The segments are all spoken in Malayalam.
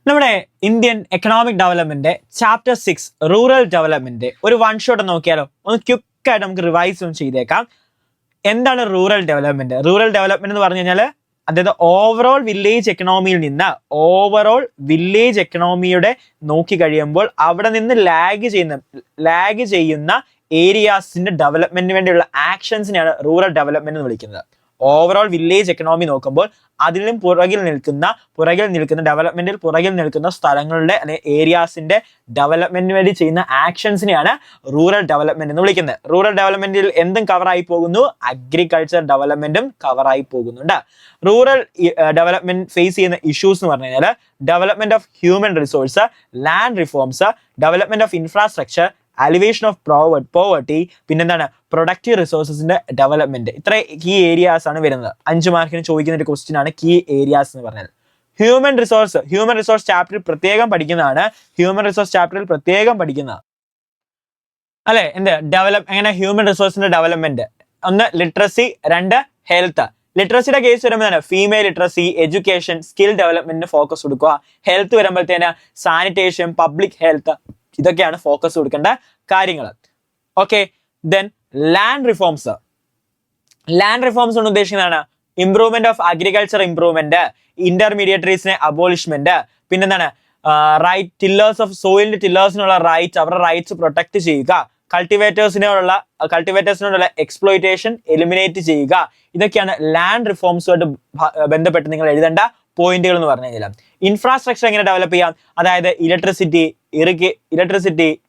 നമ്മുടെ Indian economic development chapter 6 rural development ഒരു വൺ ഷോട്ട് നോക്കിയാലോ? ഒന്ന് ക്വിക്കായിട്ട് നമുക്ക് റിവൈസ് ഒന്ന് ചെയ്തേക്കാം. എന്താണ് റൂറൽ ഡെവലപ്മെന്റ്? റൂറൽ ഡെവലപ്മെന്റ് എന്ന് പറഞ്ഞു കഴിഞ്ഞാൽ അതായത് ഓവറോൾ വില്ലേജ് എക്കണോമിയുടെ നോക്കി കഴിയുമ്പോൾ അവിടെ നിന്ന് ലാഗ് ചെയ്യുന്ന ഏരിയാസിന്റെ ഡെവലപ്മെന്റിന് വേണ്ടിയുള്ള ആക്ഷൻസിനെയാണ് റൂറൽ ഡെവലപ്മെന്റ് എന്ന് വിളിക്കുന്നത്. ഓവറോൾ വില്ലേജ് എക്കണോമി നോക്കുമ്പോൾ അതിലും പുറകിൽ നിൽക്കുന്ന ഡെവലപ്മെന്റിൽ പുറകിൽ നിൽക്കുന്ന സ്ഥലങ്ങളുടെ അല്ലെങ്കിൽ ഏരിയാസിന്റെ ഡെവലപ്മെന്റിന് വേണ്ടി ചെയ്യുന്ന ആക്ഷൻസിനെയാണ് റൂറൽ ഡെവലപ്മെന്റ് എന്ന് വിളിക്കുന്നത്. റൂറൽ ഡെവലപ്മെന്റിൽ എന്തും കവറായി പോകുന്നു, അഗ്രികൾച്ചർ ഡെവലപ്മെന്റും കവറായി പോകുന്നുണ്ട്. റൂറൽ ഡെവലപ്മെന്റ് ഫേസ് ചെയ്യുന്ന ഇഷ്യൂസ് എന്ന് പറഞ്ഞു കഴിഞ്ഞാൽ development of human resource, land reforms, development of infrastructure, alleviation of poverty, പിന്നെന്താണ് പ്രൊഡക്റ്റീവ് റിസോഴ്സസിന്റെ ഡെവലപ്മെന്റ്. ഇത്ര കീ ഏരിയാസ് ആണ് വരുന്നത്. 5 മാർക്കിന് ചോദിക്കുന്ന ഒരു ക്വസ്റ്റ്യൻ ആണ് കീ ഏരിയാസ് എന്ന് പറഞ്ഞാൽ. ഹ്യൂമൻ റിസോഴ്സ് ചാപ്റ്ററിൽ പ്രത്യേകം പഠിക്കുന്നതാണ്. അല്ലെ എങ്ങനെ ഹ്യൂമൻ റിസോഴ്സിന്റെ ഡെവലപ്മെന്റ്? ഒന്ന് ലിറ്ററസി, 2 ഹെൽത്ത്. ലിറ്ററസിയുടെ കേസ് വരുമ്പോൾ ഫീമെയിൽ ലിറ്ററസി, എഡ്യൂക്കേഷൻ, സ്കിൽ ഡെവലപ്മെന്റിന് ഫോക്കസ് കൊടുക്കുക. ഹെൽത്ത് വരുമ്പോഴത്തേന് സാനിറ്റേഷൻ, പബ്ലിക് ഹെൽത്ത്, ഇതൊക്കെയാണ് ഫോക്കസ് കൊടുക്കേണ്ട കാര്യങ്ങൾ. ഓക്കെ, ദെൻ ലാൻഡ് റിഫോംസ് കൊണ്ട് ഉദ്ദേശിക്കുന്നതാണ് ഇംപ്രൂവ്മെന്റ് ഓഫ് അഗ്രികൾച്ചർ, ഇന്റർമീഡിയറ്ററീസിനെ അബോളിഷ്മെന്റ്, പിന്നെന്താണ് റൈറ്റ് ടില്ലേഴ്സിനുള്ള റൈറ്റ്, അവരുടെ റൈറ്റ്സ് പ്രൊട്ടക്ട് ചെയ്യുക, കൾട്ടിവേറ്റേഴ്സിനോടുള്ള എക്സ്പ്ലോയിറ്റേഷൻ എലിമിനേറ്റ് ചെയ്യുക. ഇതൊക്കെയാണ് ലാൻഡ് റിഫോംസുമായിട്ട് ബന്ധപ്പെട്ട് നിങ്ങൾ എഴുതേണ്ട പോയിന്റുകൾ എന്ന് പറഞ്ഞു കഴിഞ്ഞാൽ. ഇൻഫ്രാസ്ട്രക്ചർ എങ്ങനെ ഡെവലപ്പ് ചെയ്യാം? അതായത് electricity,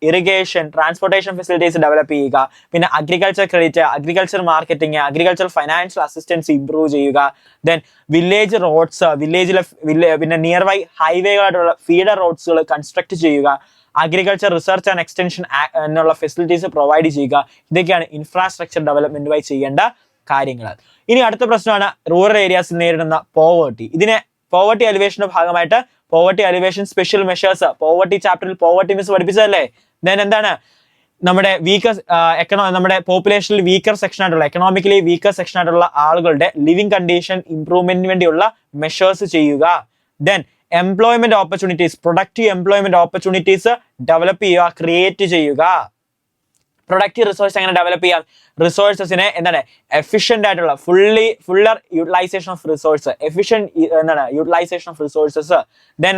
irrigation, transportation facilities develop ചെയ്യുക. പിന്നെ agriculture credit, agriculture marketing, agriculture financial assistance improve ചെയ്യുക. ദെൻ വില്ലേജ് റോഡ്സ്, പിന്നെ നിയർ ബൈ ഹൈവേകളായിട്ടുള്ള ഫീഡർ റോഡ്സുകൾ കൺസ്ട്രക്ട് ചെയ്യുക. അഗ്രികൾച്ചർ റിസർച്ച് ആൻഡ് എക്സ്റ്റൻഷൻ എന്നുള്ള ഫെസിലിറ്റീസ് പ്രൊവൈഡ് ചെയ്യുക. ഇതൊക്കെയാണ് ഇൻഫ്രാസ്ട്രക്ചർ ഡെവലപ്മെന്റുമായി ചെയ്യേണ്ട കാര്യങ്ങൾ. ഇനി അടുത്ത പ്രശ്നമാണ് റൂറൽ ഏരിയാസിൽ നേരിടുന്ന പോവർട്ടി. പോവർട്ടി അലിവേഷന്റെ ഭാഗമായിട്ട് poverty alleviation special measures, poverty ചാപ്റ്ററിൽ പോവർട്ടി മിസ് പഠിപ്പിച്ചതല്ലേ? ദെൻ എന്താണ് നമ്മുടെ നമ്മുടെ പോപ്പുലേഷനിൽ എക്കണോമിക്കലി വീക്കർ സെക്ഷൻ ആയിട്ടുള്ള ആളുകളുടെ ലിവിംഗ് കണ്ടീഷൻ ഇംപ്രൂവ്മെന്റിന് വേണ്ടിയുള്ള മെഷേഴ്സ് ചെയ്യുക. Then employment opportunities, productive employment opportunities develop ചെയ്യുക, ക്രിയേറ്റ് ചെയ്യുക. പ്രൊഡക്റ്റീവ് റിസോഴ്സ് എങ്ങനെ ഡെവലപ്പ് ചെയ്യാം? റിസോഴ്സസിനെ എഫിഷ്യന്റ് ആയിട്ടുള്ള fuller utilisation of resources. Then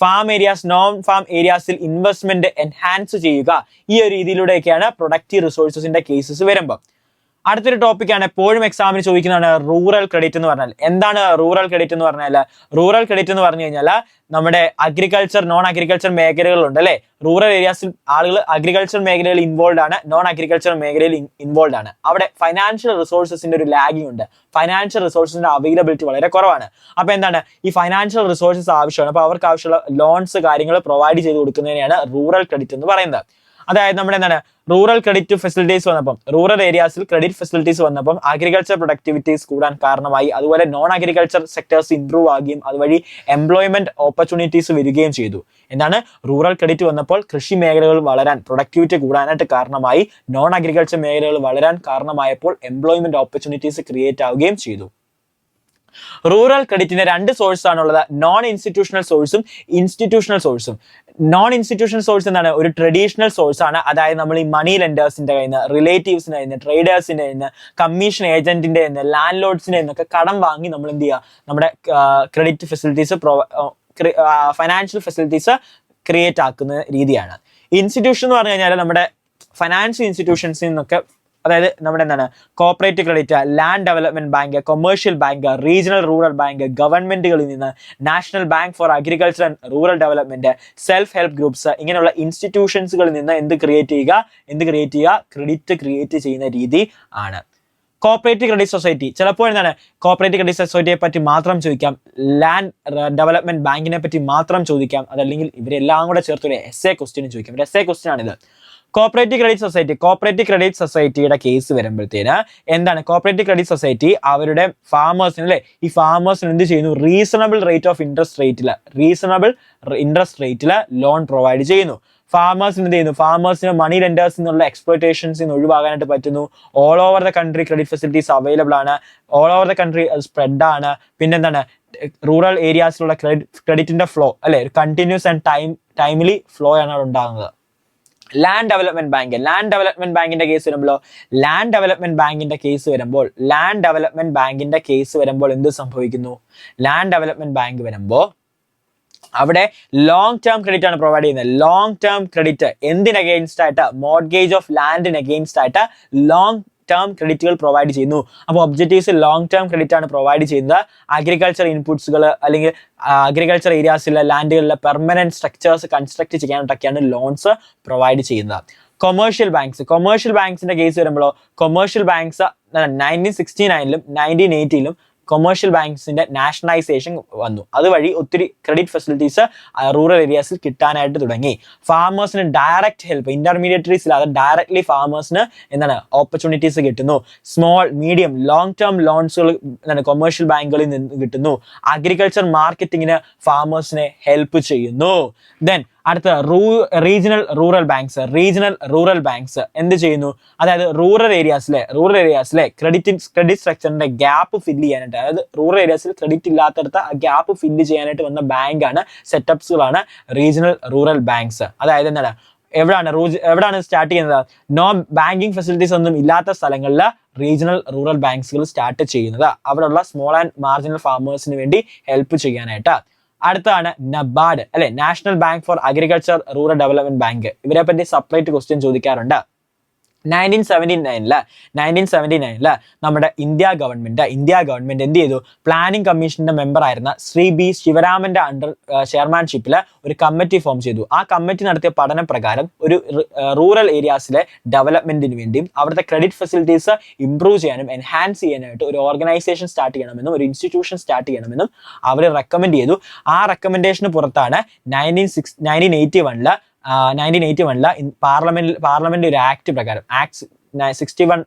farm areas, non farm ഏരിയാസിൽ ഇൻവെസ്റ്റ്മെന്റ് എൻഹാൻസ് ചെയ്യുക. ഈ ഒരു രീതിയിലൂടെയൊക്കെയാണ് പ്രൊഡക്റ്റീവ് റിസോഴ്സസിന്റെ കേസസ് വരുമ്പോൾ. അടുത്തൊരു ടോപ്പിക്കാണ് എപ്പോഴും എക്സാമിന് ചോദിക്കുന്നതാണ് റൂറൽ ക്രെഡിറ്റ് എന്ന് പറഞ്ഞാൽ. എന്താണ് റൂറൽ ക്രെഡിറ്റ് എന്ന് പറഞ്ഞാൽ? റൂറൽ ക്രെഡിറ്റ് എന്ന് പറഞ്ഞു കഴിഞ്ഞാൽ നമ്മുടെ അഗ്രികൾച്ചർ, നോൺ അഗ്രികൾച്ചർ മേഖലകളുണ്ട് അല്ലെ. റൂറൽ ഏരിയാസിൽ ആളുകൾ അഗ്രികൾച്ചർ മേഖലയിൽ ഇൻവോൾവ് ആണ്, നോൺ അഗ്രികൾച്ചർ മേഖലയിൽ ഇൻവോൾവ് ആണ്. അവിടെ ഫൈനാൻഷ്യൽ റിസോഴ്സസിന്റെ ഒരു ലാഗിങ് ഉണ്ട്. ഫൈനാൻഷ്യൽ റിസോഴ്സസിന്റെ അവൈലബിലിറ്റി വളരെ കുറവാണ്. അപ്പൊ ഈ ഫൈനാൻഷ്യൽ റിസോഴ്സസ് ആവശ്യമാണ്. അപ്പൊ അവർക്ക് ആവശ്യമുള്ള ലോൺസ് കാര്യങ്ങൾ പ്രൊവൈഡ് ചെയ്ത് കൊടുക്കുന്നതിനെയാണ് റൂറൽ ക്രെഡിറ്റ് എന്ന് പറയുന്നത്. അതായത് നമ്മുടെ റൂറൽ ക്രെഡിറ്റ് ഫെസിലിറ്റീസ് വന്നപ്പം, റൂറൽ ഏരിയാസിൽ ക്രെഡിറ്റ് ഫെസിലിറ്റീസ് വന്നപ്പം അഗ്രികൾച്ചർ പ്രൊഡക്ടിവിറ്റീസ് കൂടാൻ കാരണമായി. അതുപോലെ നോൺ അഗ്രികൾച്ചർ സെക്ടേഴ്സ് ഇംപ്രൂവ് ആകുകയും അതുവഴി എംപ്ലോയ്മെന്റ് ഓപ്പർച്യൂണിറ്റീസ് വരികയും ചെയ്തു. റൂറൽ ക്രെഡിറ്റ് വന്നപ്പോൾ കൃഷി മേഖലകൾ വളരാൻ, പ്രൊഡക്ടിവിറ്റി കൂടാനായിട്ട് കാരണമായി. നോൺ അഗ്രികൾച്ചർ മേഖലകൾ വളരാൻ കാരണമായപ്പോൾ എംപ്ലോയ്മെന്റ് ഓപ്പർച്യൂണിറ്റീസ് ക്രിയേറ്റ് ആവുകയും ചെയ്തു. റൂറൽ ക്രെഡിറ്റിന്റെ 2 സോഴ്സ് ആണുള്ളത്, നോൺ ഇൻസ്റ്റിറ്റ്യൂഷണൽ സോഴ്സും ഇൻസ്റ്റിറ്റ്യൂഷണൽ സോഴ്സും. നോൺ ഇൻസ്റ്റിറ്റ്യൂഷണൽ സോഴ്സ് എന്താണ്? ഒരു ട്രഡീഷണൽ സോഴ്സ് ആണ്. അതായത് നമ്മൾ ഈ മണി ലെൻഡേഴ്സിന്റെ കയ്യിൽ നിന്ന്, റിലേറ്റീവ്സിന്റെ കയ്യിൽ നിന്ന്, ട്രേഡേഴ്സിന്റെ കയ്യിൽ നിന്ന്, കമ്മീഷൻ ഏജന്റിന്റെ കയ്യിൽ നിന്ന്, ലാൻഡ് ലോഡ്സിന്റെ കയ്യിൽ നിന്നൊക്കെ കടം വാങ്ങി നമ്മൾ എന്ത് ചെയ്യുക? നമ്മുടെ credit facilities, financial facilities create ആക്കുന്ന രീതിയാണ്. ഇൻസ്റ്റിറ്റ്യൂഷൻ എന്ന് പറഞ്ഞു കഴിഞ്ഞാൽ നമ്മുടെ ഫൈനാൻഷ്യൽ ഇൻസ്റ്റിറ്റ്യൂഷൻസിൽ നിന്നൊക്കെ, അതായത് നമ്മുടെ cooperative credit, land development bank, commercial bank, regional rural bank, ഗവൺമെന്റുകളിൽ നിന്ന്, national bank for agriculture and rural development, self help groups, ഇങ്ങനെയുള്ള ഇൻസ്റ്റിറ്റ്യൂഷൻസുകളിൽ നിന്ന് എന്ത് ക്രിയേറ്റ് ചെയ്യുക? ക്രെഡിറ്റ് ക്രിയേറ്റ് ചെയ്യുന്ന രീതി ആണ്. കോപ്പറേറ്റീവ് ക്രെഡിറ്റ് സൊസൈറ്റി, ചിലപ്പോൾ കോപ്പറേറ്റീവ് ക്രെഡിറ്റ് സൊസൈറ്റിയെ പറ്റി മാത്രം ചോദിക്കാം, ലാൻഡ് ഡെവലപ്മെന്റ് ബാങ്കിനെ പറ്റി മാത്രം ചോദിക്കാം, അതല്ലെങ്കിൽ ഇവരെല്ലാം കൂടെ ചേർത്തൊരു എസ്എ ക്വസ്റ്റ്യൻ ചോദിക്കാം. ഒരു എസ്എ ക്വസ്റ്റ്യൻ ആണിത്. കോപ്പറേറ്റീവ് ക്രെഡിറ്റ് സൊസൈറ്റിയുടെ കേസ് വരുമ്പോഴത്തേന് കോപ്പറേറ്റീവ് ക്രെഡിറ്റ് സൊസൈറ്റി അവരുടെ ഫാമേഴ്സിന് ഈ ഫാമേഴ്സിന് എന്ത് ചെയ്യുന്നു? റീസണബിൾ ഇൻട്രസ്റ്റ് റേറ്റില് ലോൺ പ്രൊവൈഡ് ചെയ്യുന്നു. ഫാമേഴ്സിന് എന്ത് ചെയ്യുന്നു, ഫാമേഴ്സിന് മണി ലെൻഡേഴ്സ് എന്നുള്ള എക്സ്പ്ലോയിറ്റേഷൻസിൽ നിന്ന് ഒഴിവാകാനായിട്ട് പറ്റുന്നു. All over the country credit facilities available ആണ്, all over the country spread ആണ്. പിന്നെന്താണ്, റൂറൽ ഏരിയാസിലുള്ള ക്രെഡിറ്റിന്റെ ഫ്ലോ അല്ലെ, ഒരു കണ്ടിന്യൂസ് ആൻഡ് ടൈംലി ഫ്ലോ ആണ് അവിടെ ഉണ്ടാകുന്നത്. ലാൻഡ് ഡെവലപ്മെന്റ് ബാങ്കിന്റെ കേസ് വരുമ്പോൾ എന്ത് സംഭവിക്കുന്നു? ലാൻഡ് ഡെവലപ്മെന്റ് ബാങ്ക് വരുമ്പോൾ അവിടെ ലോങ് ടേം ക്രെഡിറ്റ് ആണ് പ്രൊവൈഡ് ചെയ്യുന്നത്. ലോങ് ടേം ക്രെഡിറ്റ് എന്തിന് അഗെയിൻസ്റ്റ് ആയിട്ട്? മോർഗേജ് ഓഫ് ലാൻഡിന് അഗെയിൻസ്റ്റ് ആയിട്ട് ലോങ് ടേം ക്രെഡിറ്റുകൾ പ്രൊവൈഡ് ചെയ്യുന്നു. അപ്പോൾ ഒബ്ജക്റ്റീവ്സ് ലോങ് ടേം ക്രെഡിറ്റ് ആണ് പ്രൊവൈഡ് ചെയ്യുന്നത്. അഗ്രികൾച്ചർ ഇൻപുട്സുകൾ അല്ലെങ്കിൽ അഗ്രികൾച്ചർ ഏരിയാസിലെ ലാൻഡുകളിലെ പെർമനന്റ് സ്ട്രക്ചേഴ്സ് കൺസ്ട്രക്ട് ചെയ്യാനായിട്ടൊക്കെയാണ് ലോൺസ് പ്രൊവൈഡ് ചെയ്യുന്നത്. കൊമേഴ്ഷ്യൽ ബാങ്ക്സിന്റെ കേസ് വരുമ്പോൾ കൊമേഴ്ഷ്യൽ ബാങ്ക്സ് 1969-ലും 1980-ലും കൊമേഴ്ഷ്യൽ ബാങ്ക്സിന്റെ നാഷണലൈസേഷൻ വന്നു. അതുവഴി ഒത്തിരി ക്രെഡിറ്റ് ഫെസിലിറ്റീസ് റൂറൽ ഏരിയാസിൽ കിട്ടാനായിട്ട് തുടങ്ങി. ഫാമേഴ്സിന് ഡയറക്റ്റ് ഹെൽപ്പ്, ഇന്റർമീഡിയറ്ററീസ് ഇല്ലാതെ ഡയറക്ട്ലി ഫാമേഴ്സിന് ഓപ്പർച്യൂണിറ്റീസ് കിട്ടുന്നു. സ്മോൾ മീഡിയം ലോങ് ടേം ലോൺസുകൾ കൊമേഴ്ഷ്യൽ ബാങ്കുകളിൽ നിന്ന് കിട്ടുന്നു. അഗ്രികൾച്ചർ മാർക്കറ്റിങ്ങിന് ഫാമേഴ്സിനെ ഹെൽപ്പ് ചെയ്യുന്നു. ദെൻ അടുത്ത റീജിയണൽ റൂറൽ ബാങ്ക്സ് എന്ത് ചെയ്യുന്നു? അതായത് റൂറൽ ഏരിയാസിലെ ക്രെഡിറ്റ് സ്ട്രക്ചറിന്റെ ഗ്യാപ്പ് ഫില്ല് ചെയ്യാനായിട്ട്, അതായത് റൂറൽ ഏരിയാസിൽ ക്രെഡിറ്റ് ഇല്ലാത്തടത്ത് ആ ഗ്യാപ്പ് ഫില്ല് ചെയ്യാനായിട്ട് വന്ന ബാങ്കാണ്, സെറ്റപ്സുകളാണ് റീജിയണൽ റൂറൽ ബാങ്ക്സ്. അതായത് എന്താണ്, എവിടാണ് സ്റ്റാർട്ട് ചെയ്യുന്നത്? നോ ബാങ്കിങ് ഫെസിലിറ്റീസ് ഒന്നും ഇല്ലാത്ത സ്ഥലങ്ങളിൽ റീജിയണൽ റൂറൽ ബാങ്ക്സുകൾ സ്റ്റാർട്ട് ചെയ്യുന്നത് അവിടെയുള്ള സ്മോൾ ആൻഡ് മാർജിനൽ ഫാമേഴ്സിന് വേണ്ടി ഹെൽപ്പ് ചെയ്യാനായിട്ട്. അടുത്താണ് നബാർഡ് അല്ലെ, national bank for agriculture rural development bank. ഇവരെ പറ്റി സെപ്പറേറ്റ് ക്വസ്റ്റ്യൻ ചോദിക്കാറുണ്ട്. 1979 നമ്മുടെ ഇന്ത്യ ഗവൺമെന്റ് എന്ത് ചെയ്തു? പ്ലാനിംഗ് കമ്മീഷന്റെ മെമ്പർ ആയിരുന്ന ശ്രീ ബി ശിവരാമന്റെ ചെയർമാൻഷിപ്പിൽ ഒരു കമ്മിറ്റി ഫോം ചെയ്തു. ആ കമ്മിറ്റി നടത്തിയ പഠന പ്രകാരം ഒരു റൂറൽ ഏരിയാസിലെ ഡെവലപ്മെന്റിന് വേണ്ടിയും അവിടുത്തെ ക്രെഡിറ്റ് ഫെസിലിറ്റീസ് ഇംപ്രൂവ് ചെയ്യാനും എൻഹാൻസ് ചെയ്യാനായിട്ട് ഒരു ഓർഗനൈസേഷൻ സ്റ്റാർട്ട് ചെയ്യണമെന്നും ഒരു ഇൻസ്റ്റിറ്റ്യൂഷൻ സ്റ്റാർട്ട് ചെയ്യണമെന്നും അവർ റെക്കമെൻഡ് ചെയ്തു. ആ റെക്കമെൻഡേഷന് പുറത്താണ് 1981 പാർലമെന്റ് ഒരു ആക്ട് പ്രകാരം ആക്ട് 61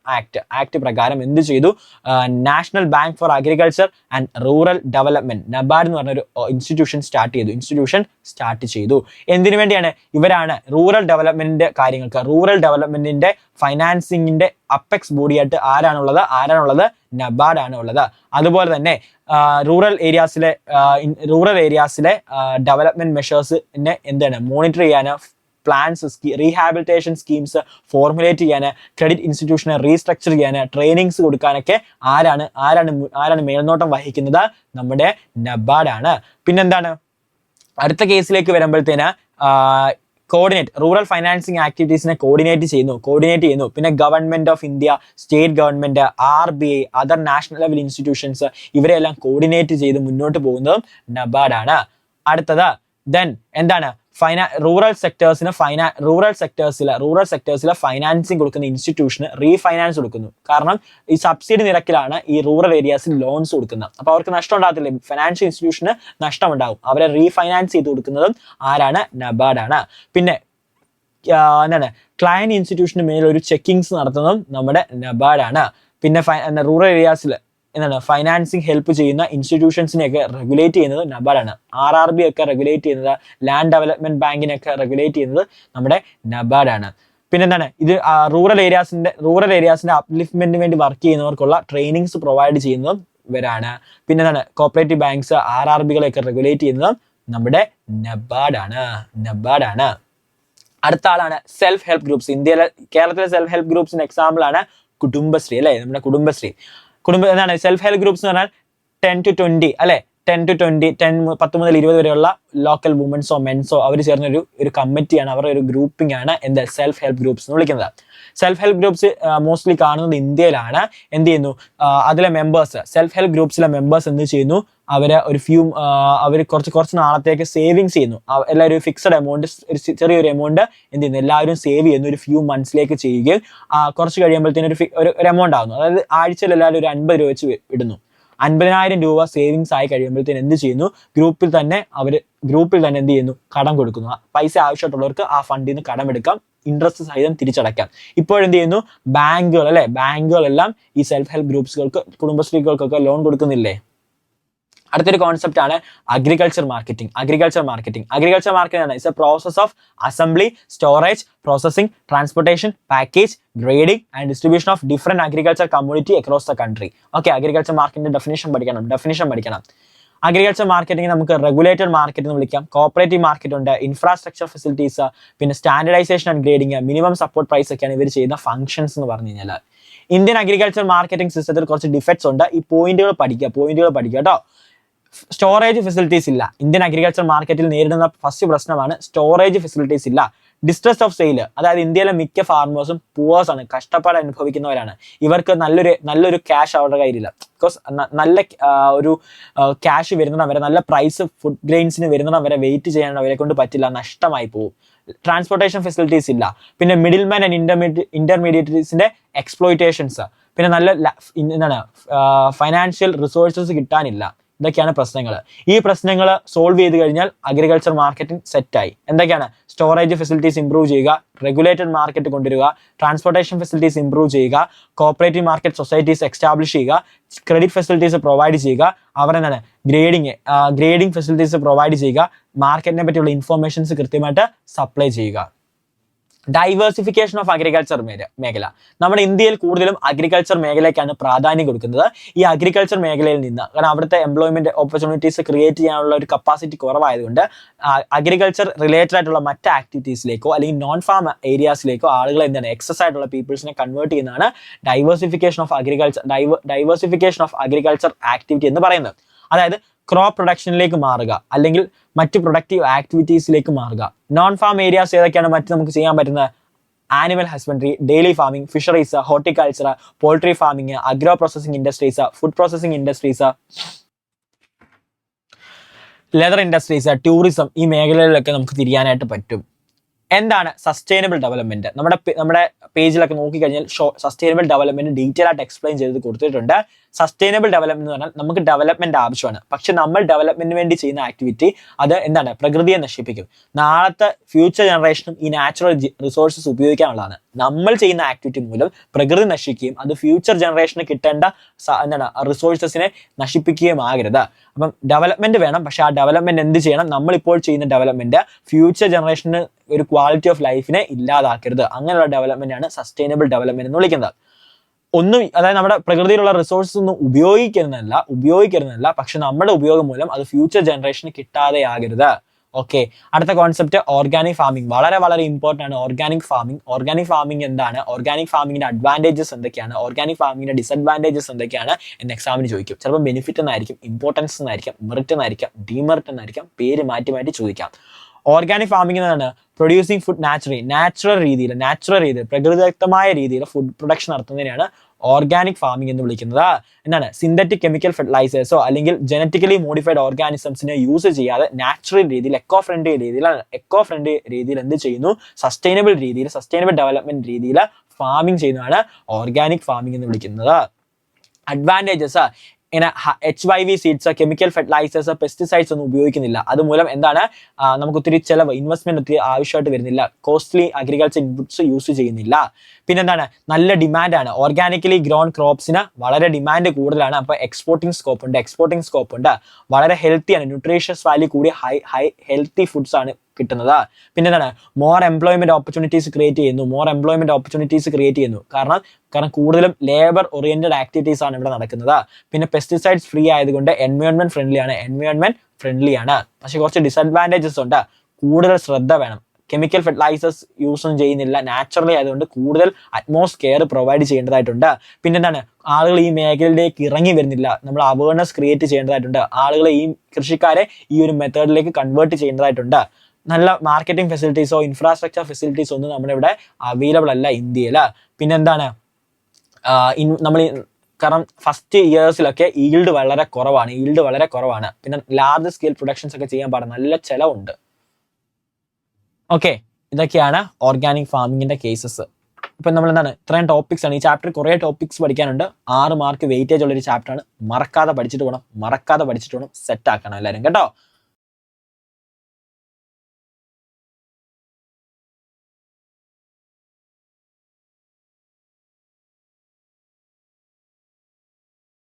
ആക്ട് പ്രകാരം എന്ത് ചെയ്തു? National bank for agriculture and rural development NABARD എന്ന് പറഞ്ഞൊരു ഇൻസ്റ്റിറ്റ്യൂഷൻ സ്റ്റാർട്ട് ചെയ്തു. എന്തിനു വേണ്ടിയാണ്? ഇവരാണ് റൂറൽ ഡെവലപ്മെന്റിന്റെ കാര്യങ്ങൾക്ക്, റൂറൽ ഡെവലപ്മെന്റിന്റെ ഫൈനാൻസിങ്ങിന്റെ അപ്പെക്സ് ബോഡിയായിട്ട് ആരാണുള്ളത്? നബാർഡ് ആണ് ഉള്ളത്. അതുപോലെ തന്നെ റൂറൽ ഏരിയാസിലെ ഡെവലപ്മെന്റ് മെഷേഴ്സിനെ എന്താണ് മോണിറ്റർ ചെയ്യാൻ, പ്ലാൻസ്, റീഹാബിലിറ്റേഷൻ സ്കീംസ് ഫോർമുലേറ്റ് ചെയ്യാൻ, ക്രെഡിറ്റ് ഇൻസ്റ്റിറ്റ്യൂഷനെ റീസ്ട്രക്ചർ ചെയ്യാൻ, ട്രെയിനിങ്സ് കൊടുക്കാനൊക്കെ ആരാണ് മേൽനോട്ടം വഹിക്കുന്നത്? നമ്മുടെ നബാർഡാണ്. പിന്നെന്താണ്, അടുത്ത കേസിലേക്ക് വരുമ്പോഴത്തേന് റൂറൽ ഫൈനാൻസിങ് ആക്ടിവിറ്റീസിനെ കോർഡിനേറ്റ് ചെയ്യുന്നു. പിന്നെ government of India, state government, RBI, other national level institutions ഇവരെല്ലാം കോർഡിനേറ്റ് ചെയ്ത് മുന്നോട്ട് പോകുന്നതും നബാർഡാണ്. അടുത്തത് ദെൻ എന്താണ്? റൂറൽ സെക്ടേഴ്സിലെ ഫൈനാൻസിങ് കൊടുക്കുന്ന ഇൻസ്റ്റിറ്റ്യൂഷന് റീഫൈനാൻസ് കൊടുക്കുന്നു. കാരണം ഈ സബ്സിഡി നിരക്കിലാണ് ഈ റൂറൽ ഏരിയാസിൽ ലോൺസ് കൊടുക്കുന്നത്. അപ്പൊ അവർക്ക് നഷ്ടം ഉണ്ടാകത്തില്ലേ? ഫൈനാൻഷ്യൽ ഇൻസ്റ്റിറ്റ്യൂഷന് നഷ്ടമുണ്ടാകും. അവരെ റീഫൈനാൻസ് ചെയ്ത് കൊടുക്കുന്നതും ആരാണ്? നബാർഡാണ്. പിന്നെ ക്ലയന്റ് ഇൻസ്റ്റിറ്റ്യൂഷന് മേലെ ഒരു ചെക്കിങ്സ് നടത്തുന്നതും നമ്മുടെ നബാർഡാണ്. പിന്നെ റൂറൽ ഏരിയാസിൽ ഫൈനാൻസിങ് ഹെൽപ്പ് ചെയ്യുന്ന ഇൻസ്റ്റിറ്റ്യൂഷൻസിനെയൊക്കെ റെഗുലേറ്റ് ചെയ്യുന്നത് നബാർഡാണ്. RRB ഒക്കെ റെഗുലേറ്റ് ചെയ്യുന്നത്, ലാൻഡ് ഡെവലപ്മെന്റ് ബാങ്കിനെയൊക്കെ റെഗുലേറ്റ് ചെയ്യുന്നത് നമ്മുടെ നബാർഡാണ്. പിന്നെന്താണ്, ഇത് റൂറൽ ഏരിയാസിന്റെ അപ്ലിഫ്റ്റ്മെന്റിന് വേണ്ടി വർക്ക് ചെയ്യുന്നവർക്കുള്ള ട്രെയിനിങ്സ് പ്രൊവൈഡ് ചെയ്യുന്നതും ഇവരാണ്. പിന്നെന്താണ്, കോപ്പറേറ്റീവ് ബാങ്ക്സ്, RRBകളെയൊക്കെ റെഗുലേറ്റ് ചെയ്യുന്നതും നമ്മുടെ നബാർഡാണ്. അടുത്ത ആളാണ് സെൽഫ് ഹെൽപ്പ് ഗ്രൂപ്പ്സ്. കേരളത്തിലെ സെൽഫ് ഹെൽപ്പ് ഗ്രൂപ്പ്സിന്റെ എക്സാമ്പിൾ ആണ് കുടുംബശ്രീ അല്ലെ, നമ്മുടെ കുടുംബശ്രീ. എന്താണ് സെൽഫ് ഹെൽപ്പ് ഗ്രൂപ്പ്സ് എന്ന് പറഞ്ഞാൽ 10 to 20 അല്ലെ, 10 മുതൽ 20 വരെയുള്ള ലോക്കൽ വുമൻസോ മെൻസോ അവർ ചേർന്ന ഒരു കമ്മിറ്റിയാണ്, അവരുടെ ഒരു ഗ്രൂപ്പിംഗ് ആണ് സെൽഫ് ഹെൽപ്പ് ഗ്രൂപ്പ്സ് എന്ന് വിളിക്കുന്നത്. സെൽഫ് ഹെൽപ്പ് ഗ്രൂപ്പ്സ് മോസ്റ്റ്ലി കാണുന്നത് ഇന്ത്യയിലാണ്. എന്ത് ചെയ്യുന്നു? അതിലെ മെമ്പേഴ്സ്, സെൽഫ് ഹെൽപ്പ് ഗ്രൂപ്പ്സിലെ മെമ്പേഴ്സ് എന്ത് ചെയ്യുന്നു? അവർ കുറച്ച് നാളത്തേക്ക് സേവിങ്സ് ചെയ്യുന്നു. എല്ലാവരും ഫിക്സഡ് എമൗണ്ട്, ചെറിയൊരു എമൗണ്ട് എന്ത് ചെയ്യുന്നു? എല്ലാവരും സേവ് ചെയ്യുന്നു. ഒരു ഫ്യൂ മന്ത്സിലേക്ക് ചെയ്യുകയും കുറച്ച് കഴിയുമ്പോഴത്തേനും ഒരു എമൗണ്ട് ആകുന്നു. അതായത് ആഴ്ചയിൽ എല്ലാവരും ഒരു 50 രൂപ വെച്ച് ഇടുന്നു. 50,000 രൂപ സേവിങ്സ് ആയി കഴിയുമ്പോഴത്തേന് എന്ത് ചെയ്യുന്നു? ഗ്രൂപ്പിൽ തന്നെ എന്ത് ചെയ്യുന്നു? കടം കൊടുക്കുന്നു. പൈസ ആവശ്യമായിട്ടുള്ളവർക്ക് ആ ഫണ്ടിൽ നിന്ന് കടമെടുക്കാം, ഇൻട്രസ്റ്റ് സഹിതം തിരിച്ചടയ്ക്കാം. ഇപ്പോഴെന്ത് ചെയ്യുന്നു? ബാങ്കുകളെല്ലാം ഈ സെൽഫ് ഹെൽപ്പ് ഗ്രൂപ്പ്സുകൾക്ക്, കുടുംബശ്രീകൾക്കൊക്കെ ലോൺ കൊടുക്കുന്നില്ലേ? അടുത്തൊരു കോൺസെപ്റ്റ് ആണ് അഗ്രികൾച്ചർ മാർക്കറ്റിംഗ്. അഗ്രികൾച്ചർ മാർക്കറ്റിംഗ് ആണ് it's a process of assembly, storage, processing, transportation, package, grading and distribution of different agriculture community across the country. Okay, agriculture മാർക്കറ്റിന്റെ ഡെഫിനേഷൻ പഠിക്കണം. അഗ്രികൾച്ചർ മാർക്കറ്റിംഗ് നമുക്ക് റെഗുലേറ്റഡ് മാർക്കറ്റ് എന്ന് വിളിക്കാം, കോപ്പറേറ്റീവ് മാർക്കറ്റ് ഉണ്ട്, ഇൻഫ്രാസ്ട്രക്ചർ ഫെസിലിറ്റീസ്, പിന്നെ standardisation and grading, minimum support price ഒക്കെയാണ് ഇവർ ചെയ്യുന്ന ഫംഗ്ഷൻസ് എന്ന് പറഞ്ഞു കഴിഞ്ഞാൽ. ഇന്ത്യൻ അഗ്രികൾച്ചർ മാർക്കറ്റിംഗ് സിസ്റ്റത്തിൽ കുറച്ച് ഡിഫക്ട്സ് ഉണ്ട്. ഈ പോയിന്റുകൾ പഠിക്കുക കേട്ടോ. സ്റ്റോറേജ് ഫെസിലിറ്റീസ് ഇല്ല. ഇന്ത്യൻ അഗ്രികൾച്ചർ മാർക്കറ്റിൽ നേരിടുന്ന ഫസ്റ്റ് പ്രശ്നമാണ് സ്റ്റോറേജ് ഫെസിലിറ്റീസ് ഇല്ല. ഡിസ്ട്രസ് ഓഫ് സെയിൽ, അതായത് ഇന്ത്യയിലെ മിക്ക ഫാർമേഴ്സും പൂവേഴ്സ് ആണ്, കഷ്ടപ്പാട് അനുഭവിക്കുന്നവരാണ്. ഇവർക്ക് നല്ലൊരു ക്യാഷ് അവരുടെ കയ്യിലില്ല. ബിക്കോസ് നല്ല ഒരു ക്യാഷ് വരുന്നതും വരെ, നല്ല പ്രൈസ് ഫുഡ് ഗ്രെയിൻസിന് വരുന്നതും വരെ വെയിറ്റ് ചെയ്യാൻ അവരെ കൊണ്ട് പറ്റില്ല, നഷ്ടമായി പോകും. ട്രാൻസ്പോർട്ടേഷൻ ഫെസിലിറ്റീസ് ഇല്ല. പിന്നെ മിഡിൽ മാൻ ആൻഡ് ഇന്റർമീഡിയറ്ററീസിന്റെ എക്സ്പ്ലോയിറ്റേഷൻസ്, പിന്നെ നല്ല ഫൈനാൻഷ്യൽ റിസോഴ്സസ് കിട്ടാനില്ല. ഇതൊക്കെയാണ് പ്രശ്നങ്ങൾ. ഈ പ്രശ്നങ്ങൾ സോൾവ് ചെയ്ത് കഴിഞ്ഞാൽ അഗ്രികൾച്ചർ മാർക്കറ്റിംഗ് സെറ്റായി. എന്തൊക്കെയാണ്? സ്റ്റോറേജ് ഫെസിലിറ്റീസ് ഇംപ്രൂവ് ചെയ്യുക, റെഗുലേറ്റഡ് മാർക്കറ്റ് കൊണ്ടുവരിക, ട്രാൻസ്പോർട്ടേഷൻ ഫെസിലിറ്റീസ് ഇംപ്രൂവ് ചെയ്യുക, കോപ്പറേറ്റീവ് മാർക്കറ്റ് സൊസൈറ്റീസ് എസ്റ്റാബ്ലിഷ് ചെയ്യുക, ക്രെഡിറ്റ് ഫെസിലിറ്റീസ് പ്രൊവൈഡ് ചെയ്യുക, അവരെന്താണ് ഗ്രേഡിംഗ് ഫെസിലിറ്റീസ് പ്രൊവൈഡ് ചെയ്യുക, മാർക്കറ്റിനെ പറ്റിയുള്ള ഇൻഫോർമേഷൻസ് കൃത്യമായിട്ട് സപ്ലൈ ചെയ്യുക. ഡൈവേഴ്സിഫിക്കേഷൻ ഓഫ് അഗ്രികൾച്ചർ മേഖല. നമ്മുടെ ഇന്ത്യയിൽ കൂടുതലും അഗ്രികൾച്ചർ മേഖലയ്ക്കാണ് പ്രാധാന്യം കൊടുക്കുന്നത്. ഈ അഗ്രികൾച്ചർ മേഖലയിൽ നിന്ന്, കാരണം അവിടുത്തെ എംപ്ലോയ്മെന്റ് ഓപ്പർച്യൂണിറ്റീസ് ക്രിയേറ്റ് ചെയ്യാനുള്ള ഒരു കപ്പാസിറ്റി കുറവായതുകൊണ്ട് അഗ്രികൾച്ചർ റിലേറ്റഡ് ആയിട്ടുള്ള മറ്റ് ആക്ടിവിറ്റീസിലേക്കോ അല്ലെങ്കിൽ നോൺ ഫാം ഏരിയാസിലേക്കോ ആളുകൾ എക്സസ് ആയിട്ടുള്ള പീപ്പിൾസിനെ കൺവേർട്ട് ചെയ്യുന്നതാണ് ഡൈവേഴ്സിഫിക്കേഷൻ ഓഫ് അഗ്രികൾച്ചർ ആക്ടിവിറ്റി എന്ന് പറയുന്നത്. അതായത് ക്രോപ്പ് പ്രൊഡക്ഷനിലേക്ക് മാറുക, അല്ലെങ്കിൽ മറ്റ് പ്രൊഡക്റ്റീവ് ആക്ടിവിറ്റീസിലേക്ക് മാറുക. നോൺ ഫാം ഏരിയാസ് ഏതൊക്കെയാണ് മറ്റ് നമുക്ക് ചെയ്യാൻ പറ്റുന്നത്? Animal husbandry, daily farming, fisheries, horticulture, poultry farming, agro processing industries, food processing industries, leather industries, tourism, ഈ മേഖലകളിലൊക്കെ നമുക്ക് തിരിയാനായിട്ട് പറ്റും. എന്താണ് സസ്റ്റൈനബിൾ ഡെവലപ്മെന്റ്? നമ്മുടെ പേജിലൊക്കെ നോക്കിക്കഴിഞ്ഞാൽ സസ്റ്റൈനബിൾ ഡെവലപ്മെന്റ് ഡീറ്റെയിൽ ആയിട്ട് എക്സ്പ്ലെയിൻ ചെയ്ത് കൊടുത്തിട്ടുണ്ട്. സസ്റ്റൈനബിൾ ഡെവലപ്മെന്റ് എന്ന് പറഞ്ഞാൽ നമുക്ക് ഡെവലപ്മെന്റ് ആവശ്യമാണ്, പക്ഷെ നമ്മൾ ഡെവലപ്മെന്റിന് വേണ്ടി ചെയ്യുന്ന ആക്ടിവിറ്റി അത് എന്താണ്? പ്രകൃതിയെ നശിപ്പിക്കും. നാളത്തെ ഫ്യൂച്ചർ ജനറേഷനും ഈ നാച്ചുറൽ റിസോഴ്സസ് ഉപയോഗിക്കാനുള്ളതാണ്. നമ്മൾ ചെയ്യുന്ന ആക്ടിവിറ്റി മൂലം പ്രകൃതി നശിക്കുകയും അത് ഫ്യൂച്ചർ ജനറേഷന് കിട്ടേണ്ട റിസോഴ്സസിനെ നശിപ്പിക്കുകയും ആകരുത്. അപ്പം ഡെവലപ്മെന്റ് വേണം, പക്ഷെ ആ ഡെവലപ്മെന്റ് എന്ത് ചെയ്യണം? നമ്മളിപ്പോൾ ചെയ്യുന്ന ഡെവലപ്മെന്റ് ഫ്യൂച്ചർ ജനറേഷന് ഒരു ക്വാളിറ്റി ഓഫ് ലൈഫിനെ ഇല്ലാതാക്കരുത്. അങ്ങനെയുള്ള ഡെവലപ്മെന്റ് ആണ് സസ്റ്റൈനബിൾ ഡെവലപ്മെന്റ് എന്ന് വിളിക്കുന്നത്. അതായത് നമ്മുടെ പ്രകൃതിയിലുള്ള റിസോഴ്സസ് ഒന്നും ഉപയോഗിക്കരുതെന്നല്ല, പക്ഷെ നമ്മുടെ ഉപയോഗം മൂലം അത് ഫ്യൂച്ചർ ജനറേഷന് കിട്ടാതെയാകരുത്. ഓക്കെ, അടുത്ത കോൺസെപ്റ്റ് ഓർഗാനിക് ഫാമിംഗ്. വളരെ വളരെ ഇമ്പോർട്ടൻ്റ് ആണ് ഓർഗാനിക് ഫാമിംഗ് എന്താണ്? ഓർഗാനിക് ഫാമിങ്ങിന്റെ അഡ്വാൻറ്റേജസ് എന്തൊക്കെയാണ്? ഓർഗാനിക് ഫാമിങ്ങിന്റെ ഡിസഡ്വാൻറ്റേജസ് എന്തൊക്കെയാണ് എന്ന് എക്സാമിന് ചോദിക്കും. ചിലപ്പോൾ ബെനിഫിറ്റ് എന്നായിരിക്കും, ഇമ്പോർട്ടൻസ് എന്നായിരിക്കും, മെറിറ്റ് എന്നായിരിക്കും, ഡിമെറിറ്റ് എന്നായിരിക്കും, പേര് മാറ്റി ചോദിക്കാം. ഓർഗാനിക് ഫാമിംഗ് എന്നാണ് പ്രൊഡ്യൂസിങ് ഫുഡ് നാച്ചുറൽ രീതിയിൽ പ്രകൃതിദത്തമായ രീതിയിൽ ഫുഡ് പ്രൊഡക്ഷൻ നടത്തുന്നതിനാണ് ഓർഗാനിക് ഫാമിംഗ് എന്ന് വിളിക്കുന്നത്. എന്താണ്? സിന്തറ്റിക് കെമിക്കൽ ഫെർട്ടിലൈസേഴ്സോ അല്ലെങ്കിൽ ജനറ്റിക്കലി മോഡിഫൈഡ് ഓർഗാനിസംസിനെ യൂസ് ചെയ്യാതെ നാച്ചുറൽ രീതിയിൽ എക്കോ ഫ്രണ്ട്ലി രീതിയിൽ എന്ത് ചെയ്യുന്നു? സസ്റ്റൈനബിൾ ഡെവലപ്മെന്റ് രീതിയിൽ ഫാമിംഗ് ചെയ്യുന്നതാണ് ഓർഗാനിക് ഫാമിംഗ് എന്ന് വിളിക്കുന്നത്. അഡ്വാൻറ്റേജസ്: ഇങ്ങനെ HYV seeds, chemical fertilisers, pesticides ഒന്നും ഉപയോഗിക്കുന്നില്ല. അതുമൂലം എന്താണ്? നമുക്ക് ഒത്തിരി ചെലവ്, ഇൻവെസ്റ്റ്മെന്റ് ഒത്തിരി ആവശ്യമായിട്ട് വരുന്നില്ല. കോസ്റ്റ്ലി അഗ്രികൾച്ചർ ഇൻപുട്സ് യൂസ് ചെയ്യുന്നില്ല. പിന്നെന്താണ്? നല്ല ഡിമാൻഡാണ്. ഓർഗാനിക്കലി ഗ്രോൺ ക്രോപ്സിന് വളരെ ഡിമാൻഡ് കൂടുതലാണ്. അപ്പോൾ എക്സ്പോർട്ടിംഗ് സ്കോപ്പ് ഉണ്ട്. വളരെ ഹെൽത്തിയാണ്, ന്യൂട്രീഷ്യസ് വാല്യൂ കൂടിയ ഹൈ ഹെൽത്തി ഫുഡ്സ് ആണ് കിട്ടുന്നത്. പിന്നെ എന്താണ്? മോർ എംപ്ലോയ്മെന്റ് ഓപ്പർച്യൂണിറ്റീസ് ക്രിയേറ്റ് ചെയ്യുന്നു. കാരണം കൂടുതലും ലേബർ ഓറിയന്റഡ് ആക്ടിവിറ്റീസ് ആണ് ഇവിടെ നടക്കുന്നത്. പിന്നെ പെസ്റ്റിസൈഡ്സ് ഫ്രീ ആയതുകൊണ്ട് എൻവയോൺമെന്റ് ഫ്രണ്ട്ലി ആണ്. പക്ഷെ കുറച്ച് ഡിസഡ്വാൻറ്റേജസ് ഉണ്ട്. കൂടുതൽ ശ്രദ്ധ വേണം. കെമിക്കൽ ഫെർട്ടിലൈസേഴ്സ് യൂസ് ഒന്നും ചെയ്യുന്നില്ല. നാച്ചുറലി ആയതുകൊണ്ട് കൂടുതൽ അറ്റ്മോസ്റ്റ് കെയർ പ്രൊവൈഡ് ചെയ്യേണ്ടതായിട്ടുണ്ട്. പിന്നെ എന്താണ്? ആളുകൾ ഈ മേഖലയിലേക്ക് ഇറങ്ങി വരുന്നില്ല. നമ്മൾ അവയർനെസ് ക്രിയേറ്റ് ചെയ്യേണ്ടതായിട്ടുണ്ട്. ആളുകളെ, ഈ കൃഷിക്കാരെ ഈ ഒരു മെത്തേഡിലേക്ക് കൺവേർട്ട് ചെയ്യേണ്ടതായിട്ടുണ്ട്. നല്ല മാർക്കറ്റിംഗ് ഫെസിലിറ്റീസോ ഇൻഫ്രാസ്ട്രക്ചർ ഫെസിലിറ്റീസോ ഒന്നും നമ്മുടെ ഇവിടെ അവൈലബിൾ അല്ല ഇന്ത്യയിൽ. പിന്നെന്താണ്? നമ്മൾ കാരണം ഫസ്റ്റ് ഇയേഴ്സിലൊക്കെ ഈൽഡ് വളരെ കുറവാണ്. പിന്നെ ലാർജ് സ്കെയിൽ പ്രൊഡക്ഷൻസ് ഒക്കെ ചെയ്യാൻ പാടില്ല, നല്ല ചെലവുണ്ട്. ഓക്കെ, ഇതൊക്കെയാണ് ഓർഗാനിക് ഫാമിങ്ങിന്റെ കേസസ്. ഇപ്പൊ നമ്മൾ എന്താണ്, ഇത്രയും ടോപ്പിക്സ് ആണ്. ഈ ചാപ്റ്റർ കുറേ ടോപ്പിക്സ് പഠിക്കാനുണ്ട്. 6 മാർക്ക് വെയിറ്റേജ് ഉള്ള ഒരു ചാപ്റ്റർ ആണ്. മറക്കാതെ പഠിച്ചിട്ട് വേണം സെറ്റ് ആക്കണം എല്ലാവരും കേട്ടോ.